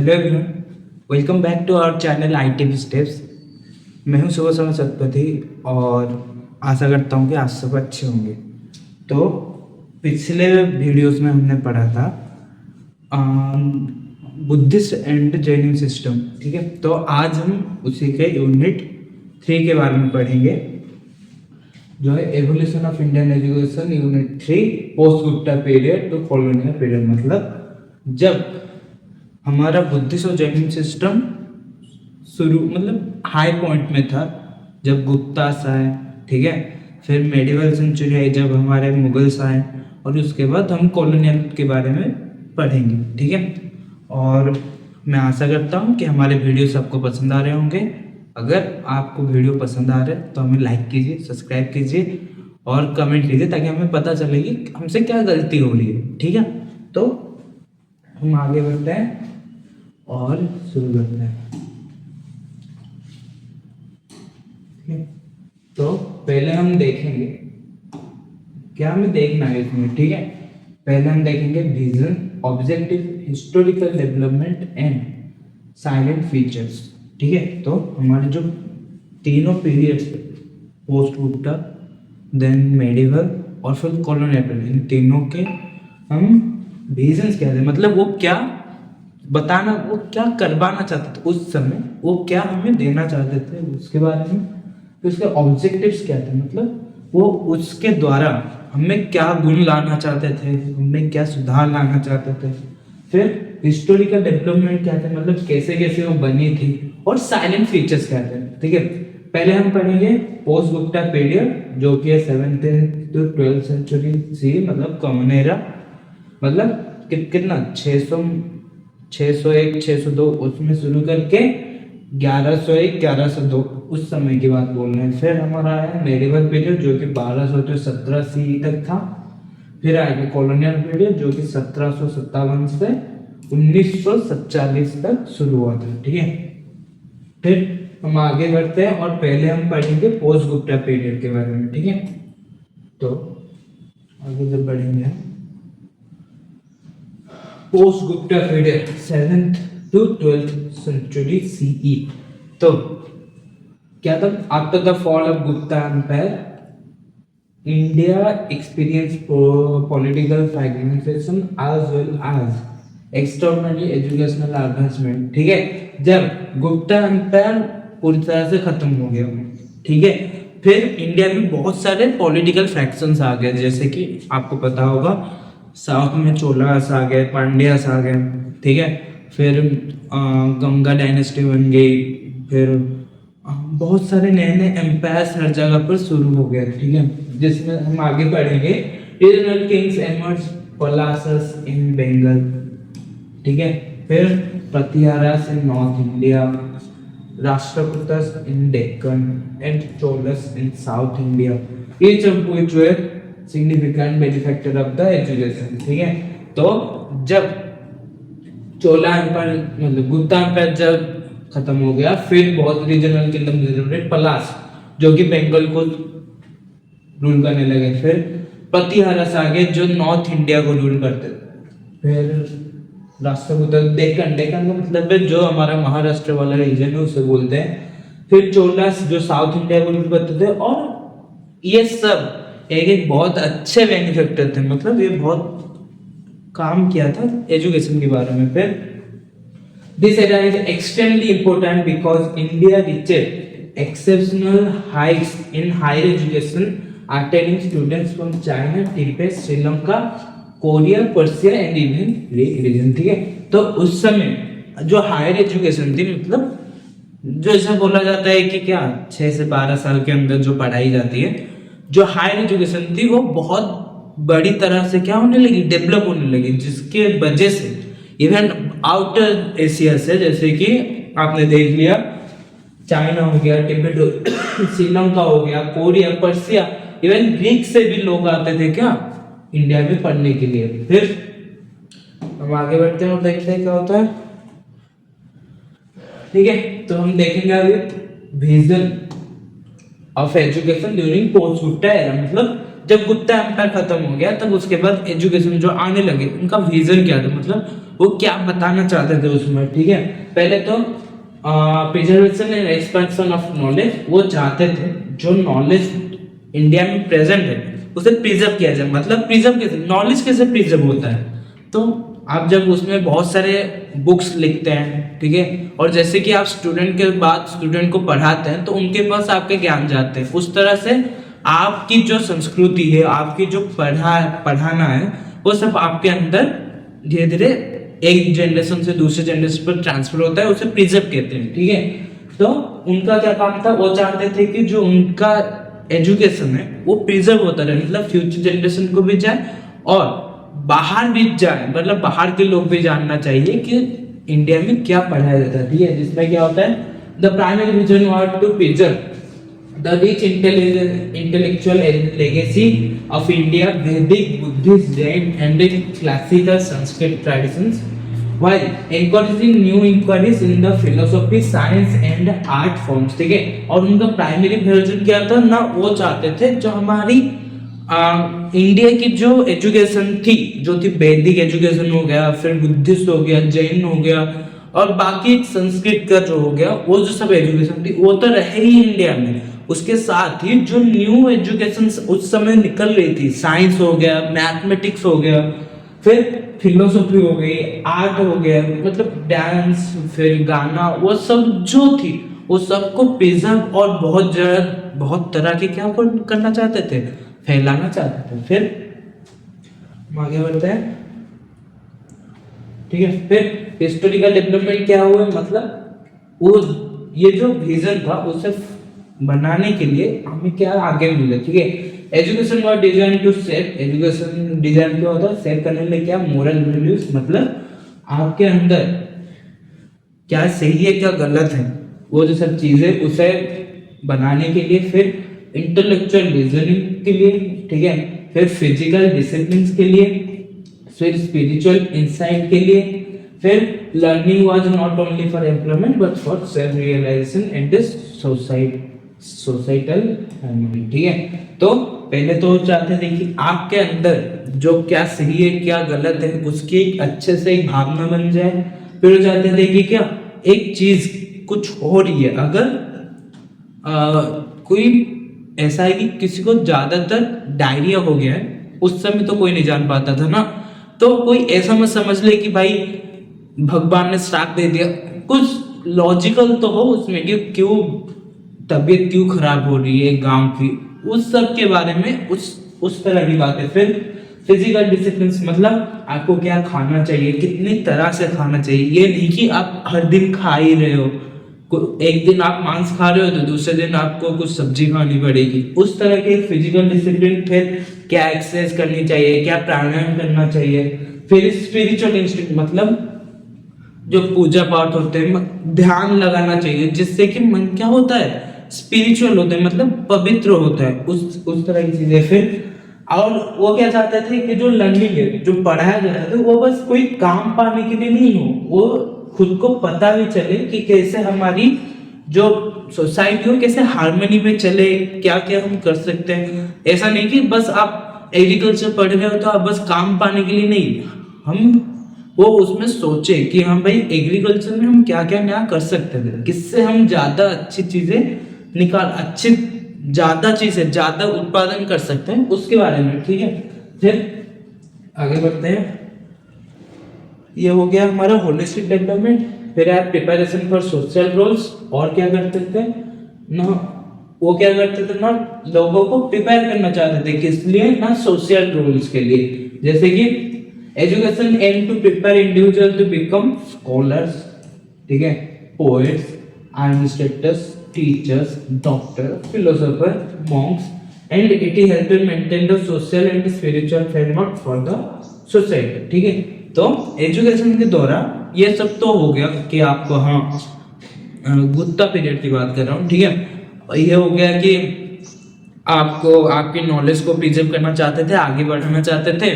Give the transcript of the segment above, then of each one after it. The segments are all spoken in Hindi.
Hello everyone, welcome back to our channel I T steps. मैं हूं सुबह समय सतपथी और आशा करता हूं कि आप सब अच्छे होंगे। तो पिछले वीडियोस में हमने पढ़ा था बुद्धिस्ट एंड जैनिज्म सिस्टम, ठीक है। तो आज हम उसी के यूनिट 3 के बारे में पढ़ेंगे, जो है evolution of Indian education unit 3 post Gupta period to colonial period. मतलब जब हमारा बुद्धिस्ट और जैन सिस्टम शुरू मतलब हाई पॉइंट में था, जब गुप्तास आए, ठीक है, फिर मेडिवल सेंचुरी आई जब हमारे मुगल्स आए, और उसके बाद हम कॉलोनियल के बारे में पढ़ेंगे, ठीक है। और मैं आशा करता हूँ कि हमारे वीडियोस आपको पसंद आ रहे होंगे। अगर आपको वीडियो पसंद आ रहे हैं तो हमें लाइक कीजिए, सब्सक्राइब कीजिए और कमेंट कीजिए, ताकि हमें पता चले कि हमसे क्या गलती हो रही है, ठीक है। तो हम आगे बढ़ते हैं और शुरू करते हैं, ठीक है। तो पहले हम देखेंगे क्या हमें देखना है इसमें, ठीक है। पहले हम देखेंगे vision, objective, historical development and silent features, ठीक है। तो हमारे जो तीनों periods, post Gupta, then medieval और फिर कॉलोनियल पीरियड, इन तीनों के हम विजन्स क्या थे, मतलब वो क्या बताना, वो क्या करवाना चाहते थे उस समय, वो क्या हमें देना चाहते थे उसके बारे में। फिर उसके ऑब्जेक्टिव्स क्या थे, मतलब वो उसके द्वारा हमें क्या गुण लाना चाहते थे, हमें क्या सुधार लाना चाहते थे। फिर हिस्टोरिकल डेवलपमेंट क्या थे, मतलब कैसे कैसे वो बनी थी, और साइलेंट फीचर्स क्या थे, ठीक है। पहले हम पढ़ेंगे पोस्ट गुप्ता पीरियड, जो कि है 7th to 12th century C, मतलब कॉमन एरा, मतलब कितना 601 602 उसमें शुरू करके 1101 1102 उस समय की बात बोल रहे हैं। फिर हमारा आया मेडिवल पीरियड, जो कि 1200 से 17 सी तक था। फिर आएगा कॉलोनियल पीरियड, जो कि 1757 से 1947 तक शुरू हुआ था, ठीक है। फिर हम आगे बढ़ते हैं और पहले हम पढ़ेंगे पोस्ट गुप्ता पीरियड के बारे में, ठीक है। तो आगे जब बढ़ेंगे post Gupta period 7th to 12th century CE. तो क्या था, after the fall of Gupta empire India experience political fragmentation as well as extraordinary educational advancement, ठीक है। जब गुप्ता एम्पायर पूरी तरह से खत्म हो गया, ठीक है, फिर इंडिया में बहुत सारे पॉलिटिकल फ्रैक्शंस आ गए, जैसे कि आपको पता होगा साउथ में चोलास आ गए, पांड्यास आ गए, ठीक है। फिर गंगा डायनेस्टी बन गई, फिर बहुत सारे नए नए एम्पायर्स हर जगह पर शुरू हो गए, ठीक है। जिसमें हम आगे पढ़ेंगे regional kings emerge, Palas in Bengal, ठीक है। फिर Pratiharas in north India, Rashtrakutas in Deccan and Cholas in south India, each of which were significant benefactor of the education, ठीक है। तो जब चोला एम्पायर मतलब गुप्ता एम्पायर जब खत्म हो गया, फिर बहुत रीजनल किंगडम जनरेट पलास, जो कि बंगाल को रूल करने लगे। फिर प्रतिहारस आ गए, जो नॉर्थ इंडिया को रूल करते थे। फिर राष्ट्रकूट डेक्कन, डेक्कन का मतलब है जो हमारा महाराष्ट्र वाला रीजन है उसे बोलते हैं। फिर चोलास जो साउथ इंडिया को रूल करते थे, और ये सब एक एक बहुत अच्छे बेनिफैक्टर थे, मतलब ये बहुत काम किया था एजुकेशन के बारे में। फिर this era is extremely important because India reached exceptional heights in higher education, attaining students from China, Tibet, Sri Lanka, Korea, Persia and even Greek region, ठीक है। तो उस समय जो हायर एजुकेशन थी, मतलब जो ऐसा बोला जाता है कि क्या 6 से 12 साल के अंदर जो पढ़ाई जाती है, जो हायर एजुकेशन थी वो बहुत बड़ी तरह से क्या होने लगी, डेवलप होने लगी, जिसके वजह से इवन आउटर एशिया से, जैसे कि आपने देख लिया चाइना हो गया, तिब्बत श्रीलंका हो गया, कोरिया, पर्सिया, इवन ग्रीक से भी लोग आते थे क्या इंडिया में पढ़ने के लिए। फिर हम आगे बढ़ते हैं और देखते हैं क्या होता है, ठीक है। तो हम देखेंगे अभी vision of education during post Gupta era, मतलब जब गुप्ता एम्पायर खत्म हो गया तब उसके बाद एजुकेशन जो आने लगे, उनका विजन क्या था, मतलब वो क्या बताना चाहते थे उसमें, ठीक है। पहले तो preservation and expansion of knowledge, वो चाहते थे जो नॉलेज इंडिया में प्रेजेंट है उसे प्रिजर्व किया जाए। मतलब प्रिजर्व कैसे, नॉलेज कैसे प्रिजर्व होता है, तो आप जब उसमें बहुत सारे बुक्स लिखते हैं, ठीक है, और जैसे कि आप स्टूडेंट के बाद स्टूडेंट को पढ़ाते हैं तो उनके पास आपके ज्ञान जाते हैं, उस तरह से आपकी जो संस्कृति है, आपकी जो पढ़ाना है, वो सब आपके अंदर धीरे धीरे एक जनरेशन से दूसरे जनरेशन पर ट्रांसफर होता है, उसे प्रिजर्व कहते हैं, ठीक है। तो उनका क्या काम था, वो चाहते थे कि जो उनका एजुकेशन है वो प्रिजर्व होता रहे, मतलब फ्यूचर जनरेशन को भी जाए और बाहर भी जाए, मतलब बाहर के लोग भी जानना चाहिए कि इंडिया में क्या पढ़ाया जाता है, ठीक है। जिसमें क्या होता है, the primary vision was to preserve the rich intellectual legacy of India, Vedic, Buddhist, Jain, and classical Sanskrit traditions, while encouraging new inquiries in the philosophy, science and art forms, ठीक है। और उनका प्राइमरी विजन क्या था ना, वो चाहते थे जो हमारी इंडिया की जो एजुकेशन थी, जो थी वैदिक एजुकेशन हो गया, फिर बुद्धिस्ट हो गया, जैन हो गया, और बाकी संस्कृत का जो हो गया, वो जो सब एजुकेशन थी वो तो रहे ही इंडिया में। उसके साथ ही जो न्यू एजुकेशन उस समय निकल रही थी, साइंस हो गया, मैथमेटिक्स हो गया, फिर फिलोसॉफी हो गई, आर्ट हो गया, मतलब डांस, फिर गाना, वो सब जो थी वो सबको प्रिजर्व और बहुत तरह के क्या करना चाहते थे, फैलाना चाहते थे। फिर हम आगे बढ़ते हैं, ठीक है। फिर हिस्टोरिकल डेवलपमेंट क्या हुआ, मतलब वो ये जो विजन था उसे बनाने के लिए हमें क्या आगे मिला, ठीक है। Education was design to set, education design क्या होता है, सेट करने में क्या, मोरल वैल्यूज, मतलब आपके अंदर क्या सही है क्या गलत है, वो जो सब चीजें उसे बनाने के लिए, फिर इंटेलेक्चुअल रीजनिंग के लिए, ठीक है, फिर फिजिकल डिसिप्लिन के लिए, फिर स्पिरिचुअल इंसाइट के लिए, फिर learning was not only for employment but for self realisation and societal harmony, ठीक है। तो पहले तो चाहते थे कि आपके अंदर जो क्या सही है क्या गलत है उसकी एक अच्छे से एक भावना बन जाए। फिर वो चाहते थे कि क्या एक चीज कुछ हो रही है, अगर कोई ऐसा है कि किसी को ज्यादातर डायरिया हो गया है, उस समय तो कोई नहीं जान पाता था ना, तो कोई ऐसा मत समझ ले कि भाई भगवान ने श्राप दे दिया, कुछ लॉजिकल तो हो उसमें कि क्यों तबीयत क्यों खराब हो रही है गांव की, उस सब के बारे में उस तरह की बात है। फिर फिजिकल डिसिप्लिन, मतलब आपको क्या खाना चाहिए, कितनी तरह से खाना चाहिए, ये नहीं कि आप हर दिन खा ही रहे हो, एक दिन आप मांस खा रहे हो तो दूसरे दिन आपको कुछ सब्जी खानी पड़ेगी, उस तरह के फिजिकल डिसिप्लिन। फिर क्या एक्सरसाइज करनी चाहिए, क्या प्राणायाम करना चाहिए। फिर स्पिरिचुअल इंस्टिंक्ट, मतलब जो पूजा पाठ होते हैं, ध्यान लगाना चाहिए, जिससे कि मन क्या होता है, स्पिरिचुअल होता है, मतलब पवित्र होता है, उस तरह की चीजें। फिर और वो क्या चाहते थे कि जो लर्निंग है, जो पढ़ाया जाता था, वो बस कोई काम पाने के लिए नहीं हो, वो खुद को पता भी चले कि कैसे हमारी जो सोसाइटी हो कैसे हार्मनी में चले, क्या क्या हम कर सकते हैं। ऐसा नहीं कि बस आप एग्रीकल्चर पढ़ रहे हो तो आप बस काम पाने के लिए नहीं, हम वो उसमें सोचे कि हम भाई एग्रीकल्चर में हम क्या क्या नया कर सकते थे, किससे हम ज्यादा अच्छी चीजें ज्यादा चीजें ज्यादा उत्पादन कर सकते हैं, उसके बारे में, ठीक है। फिर आगे बढ़ते हैं, ये हो गया हमारा होलिस्टिक डेवलपमेंट। फिर है प्रिपरेशन फॉर सोशल रोल्स, और क्या करते थे ना, वो क्या करते थे ना, लोगों को प्रिपेयर करना चाहते थे, किस लिए ना, सोशल रोल्स के लिए। जैसे कि education aim to prepare individual to become scholars, ठीक है, poets, administrators, teachers, doctor, philosopher, monks, and it help to maintain the social and spiritual framework for the society, ठीक है। तो एजुकेशन के द्वारा ये सब तो हो गया कि आपको, हाँ गुप्ता पीरियड की बात कर रहा हूँ, ठीक है। ये हो गया कि आपको आपकी नॉलेज को प्रिजर्व करना चाहते थे, आगे बढ़ाना चाहते थे,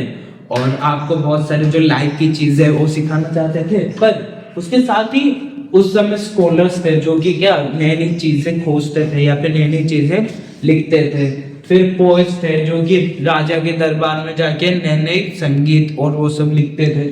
और आपको बहुत सारे जो लाइफ की चीजें वो सिखाना चाहते थे। पर उसके साथ ही उस समय स्कॉलर्स थे जो कि क्या नई नई चीजें खोजते थे या फिर नई नई चीजें लिखते थे, फिर पोएट्स थे जो कि राजा के दरबार में जाके नए नए संगीत और वो सब लिखते थे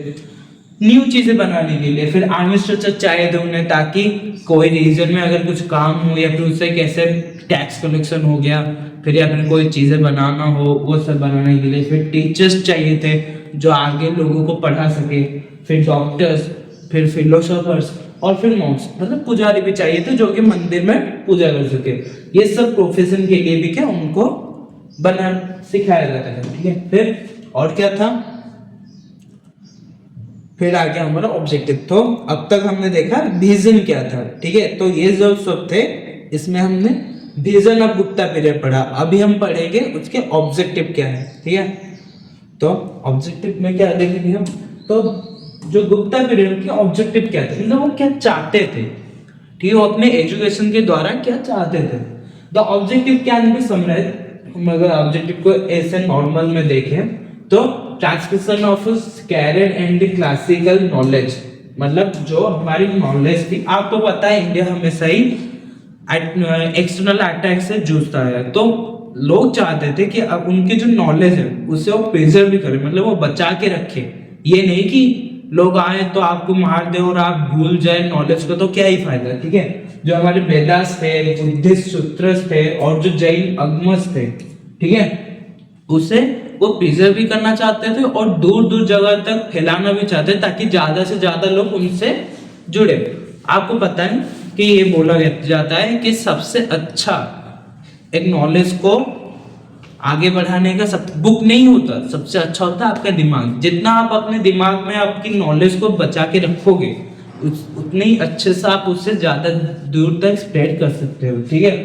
न्यू चीजें बनाने के लिए। फिर एडमिनिस्ट्रेटर चाहिए थे उन्हें, ताकि कोई रीजन में अगर कुछ काम हो या फिर उससे कैसे टैक्स कलेक्शन हो गया, फिर या फिर कोई चीजें बनाना हो वो सब बनाने के लिए। फिर टीचर्स चाहिए थे जो आगे लोगों को पढ़ा सके। फिर डॉक्टर्स, फिर फिलोसोफर्स और फिर मॉन्क्स, मतलब पुजारी भी चाहिए थे जो कि मंदिर में पूजा कर सके। ये सब प्रोफेशन के लिए भी क्या उनको बना सिखाया जाता था, ठीक है। फिर और क्या था, फिर आ गया हमारा ऑब्जेक्टिव। तो अब तक हमने देखा विजन क्या था, ठीक है। तो ये जो सब थे इसमें हमने विजन ऑफ गुप्ता पीरियड पढ़ा। अभी हम पढ़ेंगे उसके ऑब्जेक्टिव क्या है, ठीक है। तो ऑब्जेक्टिव में क्या देखेंगे हम, तो जो गुप्ता पीरियड के ऑब्जेक्टिव क्या थे, मतलब वो क्या चाहते थे, ठीक है, वो अपने एजुकेशन के द्वारा क्या चाहते थे। The objective can be summarise, हम अगर ऑब्जेक्टिव को ऐसे नॉर्मल में देखें तो transmission of scattered and classical knowledge, मतलब जो हमारी नॉलेज थी, आपको पता है इंडिया हमेशा ही एक्सटर्नल अटैक से जूझता है, तो लोग चाहते थे कि अब उनकी जो नॉलेज है उसे वो प्रिजर्व भी करें, मतलब वो बचा के रखे। ये नहीं कि लोग आए तो आपको मार दे और आप भूल जाए नॉलेज को, तो क्या ही फायदा, ठीक है। जो हमारे वेदास थे, बुद्धिस्ट सूत्रस थे और जो जैन अगमस थे, ठीक है, उसे वो प्रिजर्व भी करना चाहते थे और दूर दूर जगह तक फैलाना भी चाहते थे, ताकि ज्यादा से ज्यादा लोग उनसे जुड़े। आपको पता है कि ये बोला जाता है कि सबसे अच्छा एक नॉलेज को आगे बढ़ाने का सब बुक नहीं होता, सबसे अच्छा होता है आपका दिमाग। जितना आप अपने दिमाग में आपकी नॉलेज को बचा के रखोगे उतने ही अच्छे से आप उससे ज्यादा दूर तक स्प्रेड कर सकते हो, ठीक है।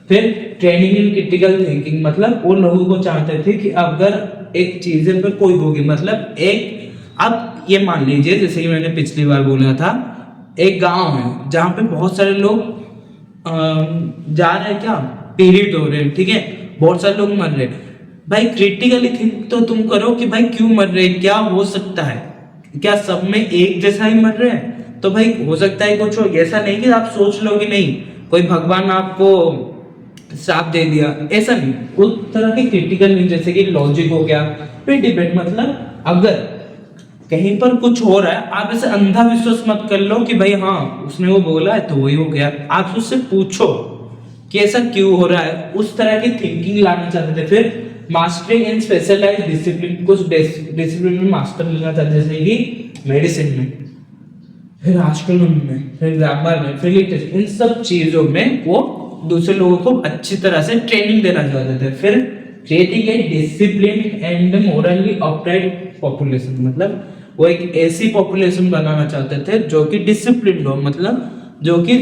फिर ट्रेनिंग इन क्रिटिकल थिंकिंग, मतलब वो लोगों को चाहते थे कि अगर एक चीजें पर कोई होगी, मतलब एक, अब ये मान लीजिए जैसे कि मैंने पिछली बार बोला था, एक गांव है जहाँ पे बहुत सारे लोग जा रहे हैं, क्या पीड़ित हो रहे हैं, ठीक है, बहुत सारे लोग मर रहे हैं। भाई क्रिटिकली थिंक तो तुम करो कि भाई क्यों मर रहे हैं, क्या हो सकता है, क्या सब में एक जैसा ही मर रहे हैं, तो भाई हो सकता है कुछ हो। ऐसा नहीं कि आप सोच लो कि नहीं कोई भगवान आपको श्राप दे दिया, ऐसा नहीं। उस तरह के क्रिटिकल नहीं, जैसे कि लॉजिक हो गया, फिर डिबेट, मतलब अगर कहीं पर कुछ हो रहा है आप ऐसे अंधा विश्वास मत कर लो कि भाई हाँ उसने वो बोला है तो वही हो गया। आप उससे पूछो कि ऐसा क्यों हो रहा है, उस तरह की थिंकिंग लाना चाहते थे। फिर मास्टरिंग इन स्पेशलाइज्ड डिसिप्लिन, कुछ डिसिप्लिन में मास्टर लेना चाहते थे, जैसे कि मेडिसिन में, फिर एस्ट्रोनॉमी में, फिर ग्रामर में, फिर लिटरेचर, इन सब चीजों में वो दूसरे लोगों को अच्छी तरह से ट्रेनिंग देना चाहते थे। फिर creating a discipline and morally upright population, मतलब वो एक ऐसी पॉपुलेशन बनाना चाहते थे जो कि डिसिप्लिन हो, मतलब जो कि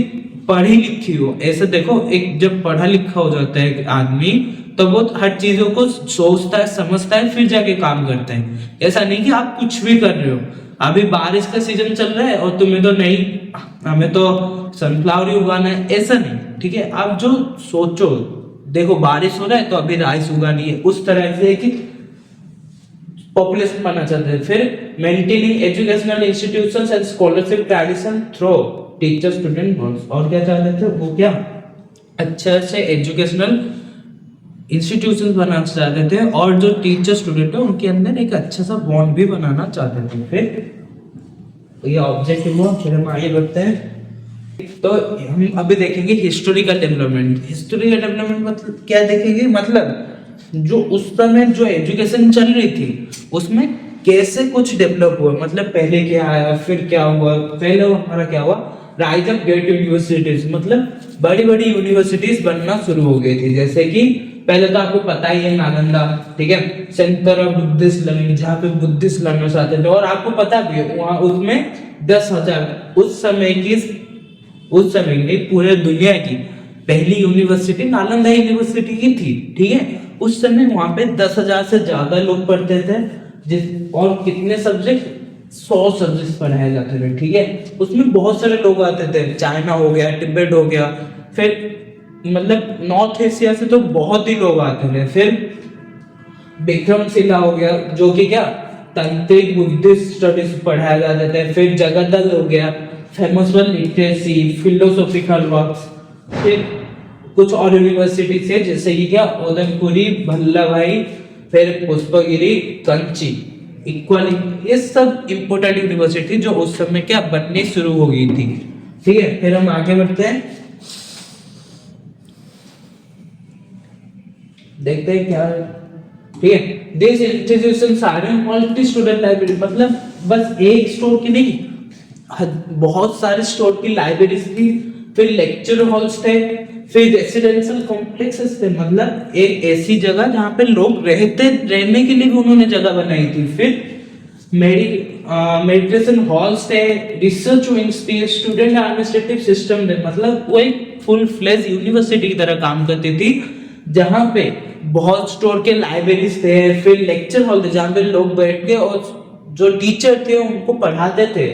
पढ़ी लिखी हो। ऐसे देखो, एक जब पढ़ा लिखा हो जाता है एक आदमी तो वो हर चीजों को सोचता है, समझता है, फिर जाके काम करता है। ऐसा नहीं कि आप कुछ भी कर रहे हो, अभी बारिश का सीजन चल रहा है और तुम्हें तो नहीं, हमें तो सनफ्लावर ही उगाना है, ऐसा नहीं, ठीक है। आप जो सोचो, देखो बारिश हो रहा है तो अभी राइस उगानी है, उस तरह से कि पॉपुलेशन बनना चाहते हैं। फिर maintaining educational institutions and scholarship tradition through teacher student bonds, और क्या चाहते थे वो, क्या अच्छे से एजुकेशनल इंस्टीट्यूशंस बनाना चाहते थे और जो टीचर स्टूडेंट है उनके अंदर एक अच्छा सा बॉन्ड भी बनाना चाहते थे। फिर ये ऑब्जेक्टिव हुआ, फिर हम आगे बढ़ते हैं। तो हम अभी देखेंगे हिस्टोरिकल डेवलपमेंट। हिस्टोरिकल डेवलपमेंट मतलब क्या देखेंगे, मतलब जो उस समय जो एजुकेशन चल रही थी उसमें कैसे कुछ डेवलप हुआ, मतलब पहले क्या आया फिर क्या हुआ। पहले हमारा क्या हुआ, राइज ऑफ ग्रेट यूनिवर्सिटीज, मतलब बड़ी बड़ी यूनिवर्सिटीज बनना शुरू हो गई थी। जैसे कि पहले तो आपको पता ही है नालंदा, ठीक है, सेंटर ऑफ बुद्धिस्ट लर्निंग, जहाँ पे बुद्धिस्ट लर्नर्स आते थे। और आपको पता भी है वहाँ उसमें 10,000 उस समय की पूरे दुनिया की पहली यूनिवर्सिटी नालंदा यूनिवर्सिटी की थी, ठीक है। उस समय वहां पे 10,000 से ज्यादा लोग पढ़ते थे, और कितने सब्जेक्ट, 100 सब्जेक्ट पढ़ाए जाते थे, ठीक है। उसमें बहुत सारे लोग आते थे, चाइना हो गया, तिब्बत हो गया, फिर मतलब नॉर्थ एशिया से तो बहुत ही लोग आते थे। फिर विक्रमशिला हो गया जो कि क्या तंत्रिक बुद्धिस्ट स्टडीज पढ़ाया जाते थे। फिर जगद्दल हो गया, famous one literacy, philosophical works. फिर कुछ और यूनिवर्सिटी से, जैसे कि क्या उदयपुरी, वल्लभाई, फिर पुष्पगिरी, कंची, इक्वली, ये सब इंपोर्टेंट यूनिवर्सिटी जो उस समय क्या बननी शुरू हो गई थी। ठीक है, फिर हम आगे बढ़ते हैं, देखते हैं क्या है। ठीक है, this institutions are multi student library, मतलब बस एक स्टोर की नहीं, बहुत सारे स्टोर की लाइब्रेरीज थी, फिर लेक्चर हॉल्स थे, फिर रेसिडेंशियल कॉम्प्लेक्सेस थे, मतलब एक ऐसी जगह जहाँ पे लोग रहने के लिए भी उन्होंने जगह बनाई थी, फिर मेडिटेशन हॉल्स थे, रिसर्च विंग्स थी, स्टूडेंट एडमिनिस्ट्रेटिव सिस्टम थे, मतलब वो एक फुल फ्लेज यूनिवर्सिटी की तरह काम करती थी, जहाँ पे बहुत स्टोर के लाइब्रेरीज थे, फिर लेक्चर हॉल थे जहाँ पे लोग बैठ के और जो टीचर थे उनको पढ़ाते थे,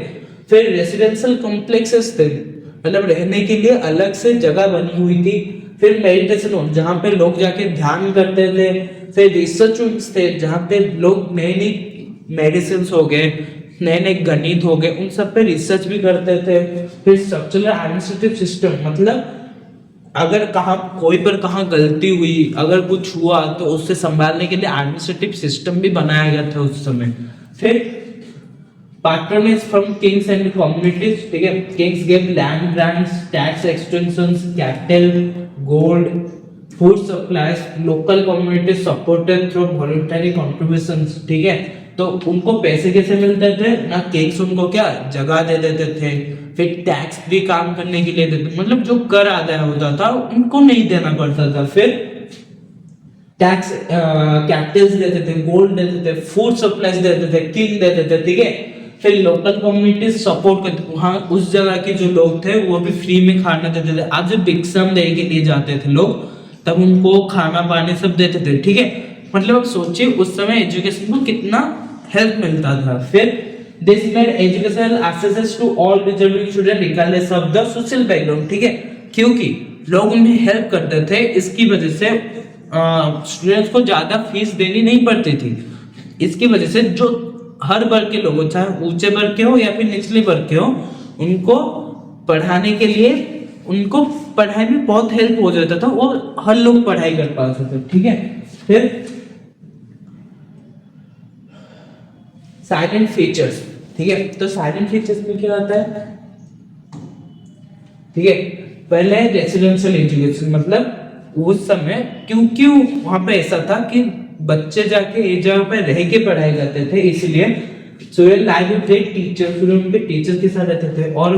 फिर रेसिडेंशियल कॉम्प्लेक्सेस थे, मतलब रहने के लिए अलग से जगह बनी हुई थी, फिर मेडिटेशन हॉल जहाँ पे लोग जाके ध्यान करते थे, फिर रिसर्च विंग्स थे जहाँ पे लोग नई नई मेडिसिन हो गए, नए नए गणित हो गए, उन सब पे रिसर्च भी करते थे, फिर स्ट्रक्चरल एडमिनिस्ट्रेटिव सिस्टम, मतलब अगर कहाँ कोई पर कहाँ गलती हुई, अगर कुछ हुआ तो उससे संभालने के लिए एडमिनिस्ट्रेटिव सिस्टम भी बनाया गया था उस समय। फिर patronage from kings and communities, ठीक है, kings gave land grants, tax extensions, cattle, gold, food supplies, local communities supported through voluntary contributions, ठीक है, तो उनको पैसे कैसे मिलते थे ना, किंग्स उनको क्या जगह दे देते थे, फिर टैक्स भी काम करने के लिए देते, मतलब जो कर आदाय होता था उनको नहीं देना पड़ता था, फिर टैक्स कैपिटल्स देते थे, गोल्ड देते थे, फूड सप्लाईज देते थे, किंग देते थे, ठीक है, फिर लोकल कम्युनिटीज सपोर्ट करते, वहां उस जगह के जो लोग थे वो भी फ्री में खाना देते थे, आज जब भिक्षम देने के लिए जाते थे लोग तब उनको खाना पानी सब देते थे, ठीक है, मतलब अब सोचिए उस समय एजुकेशन को कितना हेल्प मिलता था। फिर this made educational access to all deserving student regardless of the social background, ठीक है, क्योंकि लोग उन्हें हेल्प करते थे, इसकी वजह से स्टूडेंट्स को ज्यादा फीस देनी नहीं पड़ती थी, इसकी वजह से जो हर वर्ग के लोग, चाहे ऊंचे वर्ग के हो या फिर निचले वर्ग के हो, उनको पढ़ाने के लिए उनको पढ़ाई में बहुत हेल्प हो जाता था और हर लोग पढ़ाई कर पाते थे, ठीक है। फिर साइलेंट फीचर्स, ठीक है, तो साइलेंट फीचर्स में क्या आता है, ठीक है, पहले रेसिडेंशियल एजुकेशन, मतलब उस समय क्योंकि वहां पे ऐसा था कि बच्चे जाके एक जगह पे रह के पढ़ाई करते थे, इसलिए स्टूडेंट लाइव विद टीचर, फिर उनके टीचर के साथ रहते थे, और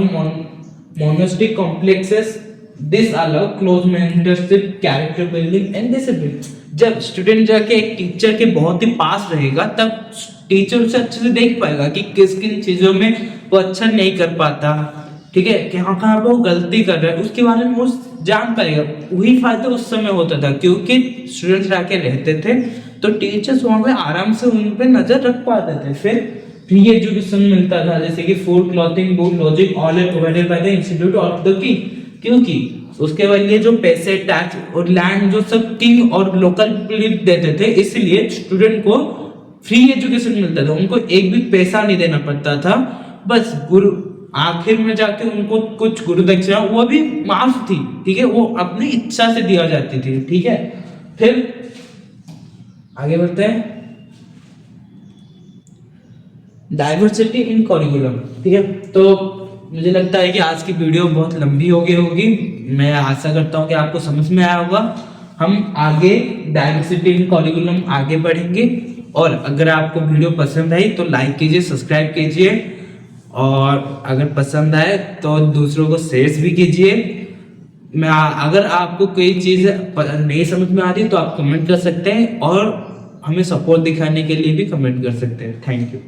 monastic complexes this allow close mentorship, character building and discipline. जब स्टूडेंट जाके एक टीचर के बहुत ही पास रहेगा तब टीचर उसे अच्छे से देख पाएगा कि किस किन चीजों में वो अच्छा नहीं कर पाता, ठीक है, कहाँ कहाँ पे वो गलती कर रहा है, उसके बारे में वो जान पाएगा। वही फायदा उस समय होता था क्योंकि स्टूडेंट्स जाके रहते थे तो टीचर्स वहां पे आराम से उन पे नजर रख पाते थे। फिर फ्री एजुकेशन मिलता था, जैसे कि food, clothing, book, lodging all are provided by the institute of the king, क्योंकि उसके बाद ये जो पैसे, टैक्स और लैंड जो सब किंग और लोकल देते थे, इसलिए स्टूडेंट को फ्री एजुकेशन मिलता था, उनको एक भी पैसा नहीं देना पड़ता था, बस गुरु आखिर में जाके उनको कुछ गुरु दक्षिणा वो भी माफ थी, ठीक है, वो अपनी इच्छा से दिया जाती थी, ठीक है। फिर आगे बढ़ते हैं, डाइवर्सिटी इन करिकुलम, ठीक है, तो मुझे लगता है कि आज की वीडियो बहुत लंबी हो गई होगी, मैं आशा करता हूँ कि आपको समझ में आया होगा। हम आगे डाइवर्सिटी इन करिकुलम आगे बढ़ेंगे, और अगर आपको वीडियो पसंद आई तो लाइक कीजिए, सब्सक्राइब कीजिए, और अगर पसंद आए तो दूसरों को शेयर भी कीजिए। मैं अगर आपको कोई चीज़ नहीं समझ में आ रही तो आप कमेंट कर सकते हैं, और हमें सपोर्ट दिखाने के लिए भी कमेंट कर सकते हैं। Thank you.